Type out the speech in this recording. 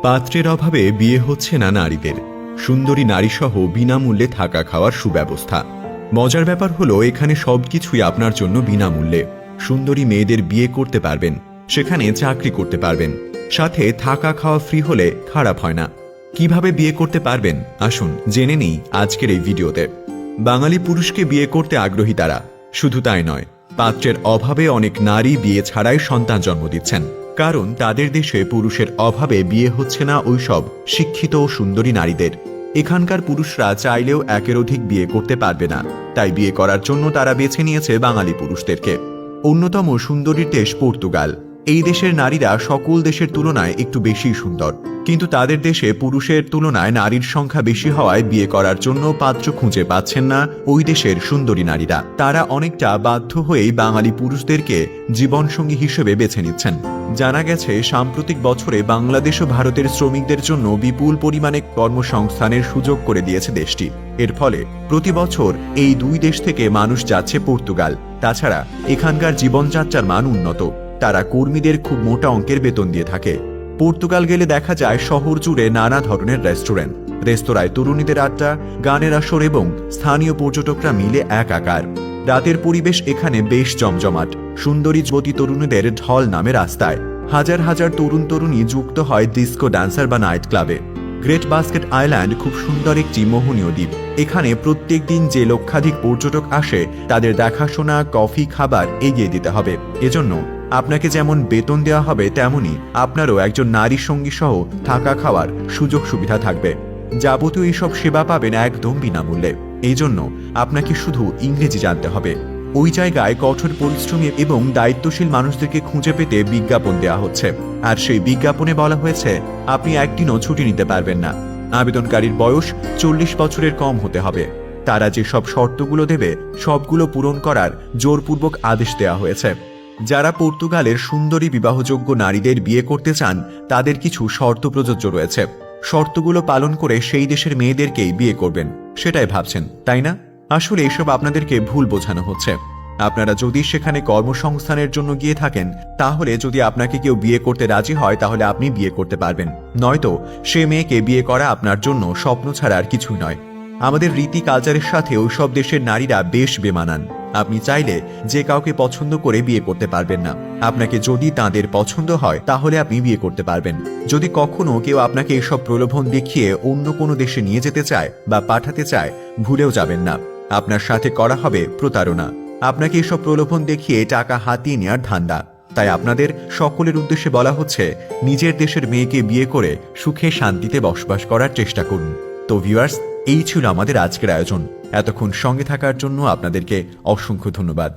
পাত্রের অভাবে বিয়ে হচ্ছে না নারীদের। সুন্দরী নারীসহ বিনামূল্যে থাকা খাওয়ার সুব্যবস্থা। মজার ব্যাপার হলো এখানে সবকিছুই আপনার জন্য বিনামূল্যে। সুন্দরী মেয়েদের বিয়ে করতে পারবেন, সেখানে চাকরি করতে পারবেন, সাথে থাকা খাওয়া ফ্রি হলে খারাপ হয় না। কিভাবে বিয়ে করতে পারবেন আসুন জেনে নিই আজকের এই ভিডিওতে। বাঙালি পুরুষকে বিয়ে করতে আগ্রহী তারা। শুধু তাই নয়, পাত্রের অভাবে অনেক নারী বিয়ে ছাড়াই সন্তান জন্ম দিচ্ছেন, কারণ তাদের দেশে পুরুষের অভাবে বিয়ে হচ্ছে না ওইসব শিক্ষিত ও সুন্দরী নারীদের। এখানকার পুরুষরা চাইলেও একের অধিক বিয়ে করতে পারবে না, তাই বিয়ে করার জন্য তারা বেছে নিয়েছে বাঙালি পুরুষদেরকে। অন্যতম সুন্দরীর দেশ পর্তুগাল। এই দেশের নারীরা সকল দেশের তুলনায় একটু বেশি সুন্দর, কিন্তু তাদের দেশে পুরুষের তুলনায় নারীর সংখ্যা বেশি হওয়ায় বিয়ে করার জন্য পাত্র খুঁজে পাচ্ছেন না ওই দেশের সুন্দরী নারীরা। তারা অনেকটা বাধ্য হয়েই বাঙালি পুরুষদেরকে জীবনসঙ্গী হিসেবে বেছে নিচ্ছেন। জানা গেছে সাম্প্রতিক বছরে বাংলাদেশ ও ভারতের শ্রমিকদের জন্য বিপুল পরিমাণে কর্মসংস্থানের সুযোগ করে দিয়েছে দেশটি। এর ফলে প্রতি বছর এই দুই দেশ থেকে মানুষ যাচ্ছে পর্তুগাল। তাছাড়া এখানকার জীবনযাত্রার মান উন্নত, তারা কর্মীদের খুব মোটা অঙ্কের বেতন দিয়ে থাকে। পর্তুগাল গেলে দেখা যায় শহর জুড়ে নানা ধরনের রেস্টুরেন্ট, রেস্তোরাঁয় তরুণীদের আড্ডা, গানের আসর এবং স্থানীয় পর্যটকরা মিলে একাকার। রাতের পরিবেশ এখানে বেশ জমজমাট। সুন্দরী যুবতী তরুণীদের ঢল নামে রাস্তায় হাজার হাজার তরুণ তরুণী যুক্ত হয় ডিস্কো ডান্সার বা নাইট ক্লাবে। গ্রেট বাস্কেট আইল্যান্ড খুব সুন্দর একটি মোহনীয় দ্বীপ। এখানে প্রত্যেক দিন যে লক্ষাধিক পর্যটক আসে তাদের দেখাশোনা, কফি, খাবার এগিয়ে দিতে হবে। এজন্য আপনাকে যেমন বেতন দেওয়া হবে তেমনি আপনারও একজন নারী সঙ্গী সহ থাকা খাওয়ার সুযোগ সুবিধা থাকবে। যাবতীয় এইসব সেবা পাবেন একদম বিনামূল্যে। এই জন্য আপনাকে শুধু ইংরেজি জানতে হবে। ওই জায়গায় কঠোর পরিশ্রমী এবং দায়িত্বশীল মানুষদেরকে খুঁজে পেতে বিজ্ঞাপন দেওয়া হচ্ছে, আর সেই বিজ্ঞাপনে বলা হয়েছে আপনি একদিনও ছুটি নিতে পারবেন না। আবেদনকারীর বয়স 40 বছরের কম হতে হবে। তারা যে সব শর্তগুলো দেবে সবগুলো পূরণ করার জোরপূর্বক আদেশ দেওয়া হয়েছে। যারা পর্তুগালের সুন্দরী বিবাহযোগ্য নারীদের বিয়ে করতে চান তাদের কিছু শর্ত প্রযোজ্য রয়েছে। শর্তগুলো পালন করে সেই দেশের মেয়েদেরকেই বিয়ে করবেন সেটাই ভাবছেন, তাই না? আসলে এসব আপনাদেরকে ভুল বোঝানো হচ্ছে। আপনারা যদি সেখানে কর্মসংস্থানের জন্য গিয়ে থাকেন, তাহলে যদি আপনাকে কেউ বিয়ে করতে রাজি হয় তাহলে আপনি বিয়ে করতে পারবেন, নয়তো সে মেয়েকে বিয়ে করা আপনার জন্য স্বপ্ন ছাড়া আর কিছুই নয়। আমাদের রীতি কালচারের সাথে ওইসব দেশের নারীরা বেশ বেমানান। আপনি চাইলে যে কাউকে পছন্দ করে বিয়ে করতে পারবেন না। আপনাকে যদি তাদের পছন্দ হয় তাহলে আপনি বিয়ে করতে পারবেন। যদি কখনো কেউ আপনাকে এসব প্রলোভন দেখিয়ে অন্য কোনো দেশে নিয়ে যেতে চায় বা পাঠাতে চায়, ভুলেও যাবেন না। আপনার সাথে করা হবে প্রতারণা। আপনাকে এসব প্রলোভন দেখিয়ে টাকা হাতিয়ে নেওয়ার ধান্দা। তাই আপনাদের সকলের উদ্দেশ্যে বলা হচ্ছে নিজের দেশের মেয়েকে বিয়ে করে সুখে শান্তিতে বসবাস করার চেষ্টা করুন। তো ভিউয়ার্স, এই ছিল আমাদের আজকের আয়োজন। এতক্ষণ সঙ্গে থাকার জন্য আপনাদেরকে অসংখ্য ধন্যবাদ।